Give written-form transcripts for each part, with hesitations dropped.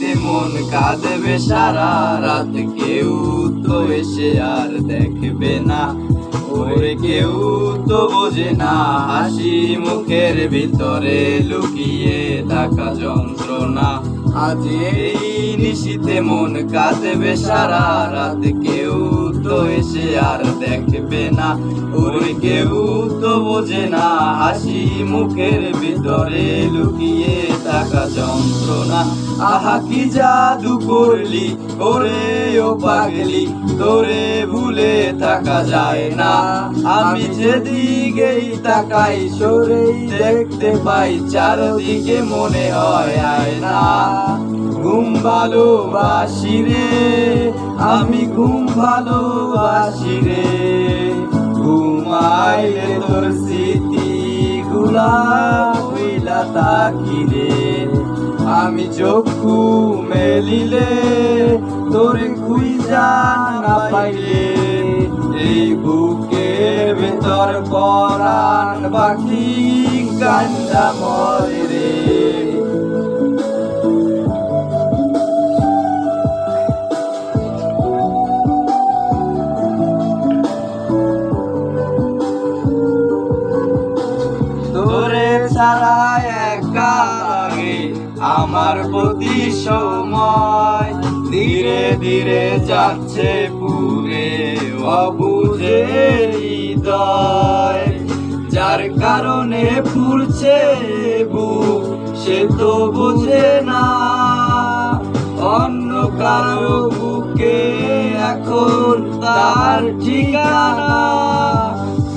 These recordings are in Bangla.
নিশীথে মন কাঁদবে সারা রাত, কেউ তো এসে আর দেখবে না, ওরে কেউ তো বোঝে না হাসি মুখের ভিতরে লুকিয়ে থাকা যন্ত্রণা। আজ এই নিশীথে মন কাঁদবে সারা রাত, কেউ তো এসে আর দেখবে না, ওরে কেউ তো বোঝে না হাসি মুখের ভিতরে লুকিয়ে থাকা যন্ত্রণা। আহা কি জাদু করলি ওরে ও পাগলি, তোরে ভুলে থাকা যায় না। আমি যেদিকেই তাকাই সরেই দেখতে পাই চারদিকে মনে হয় আয়না। ঘুম ভালোবাসি রে আমি, ঘুম ভালোবাসি রে, ঘুমাইলে তোর স্মৃতি গুলা হইলা তাকি রে। আমি চক্ষু মেলিলে তোরে খুঁজা না পাইলে, এই বুকের ভেতর পরাণ পাখি কান্দা মরে রে। তোরে ছাড়া একা লাগে আমার প্রতি সময়, ধীরে ধীরে যাচ্ছে পুরে অবুঝে হৃদয়। যার কারণে পুড়ছে বুক সে তো বোঝে না, অন্য কারো বুকে এখন তার ঠিকানা।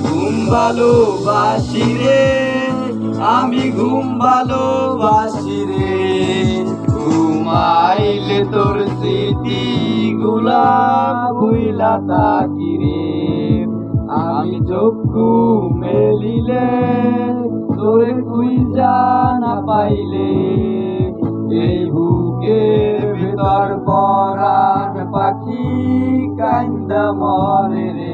ঘুম ভালোবাসি রে আমি, ঘুম ভালোবাসি রে, ঘুমাইলে তোর স্মৃতি গুলা ভুইলা থাকি রে। আমি চক্ষু মেলিলে তোরে খুঁজা না পাইলে, এই বুকের ভেতর পরাণ পাখি কান্দা মরে রে।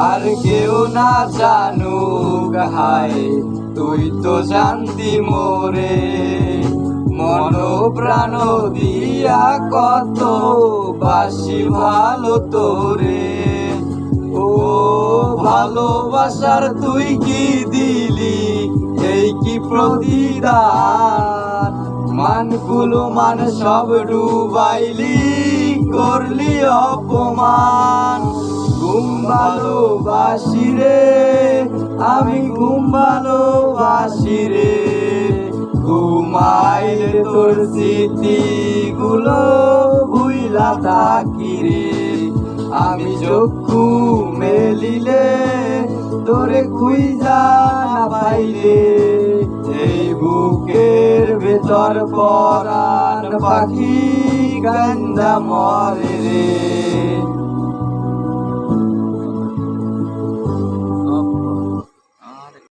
আর কেউ না জানুক হায় তুই তো জানতি মোরে, মন প্রাণ দিয়া কত বাসি ভালো তোরে। ও ভালোবাসার তুই কি দিলি এই কি প্রতিদান, মানগুলো মান সব ডুবাইলি করলি অপমান। ঘুম ভালোবাসি রে আমি, ঘুম ভালোবাসি রে, ঘুমাইলে তোর স্মৃতি গুলো ভুইলা থাকি রে। আমি চক্ষু মেলিলে তোরে খুঁজা না পাইলে, এই বুকের ভেতর পরাণ পাখি কান্দা মরে রে।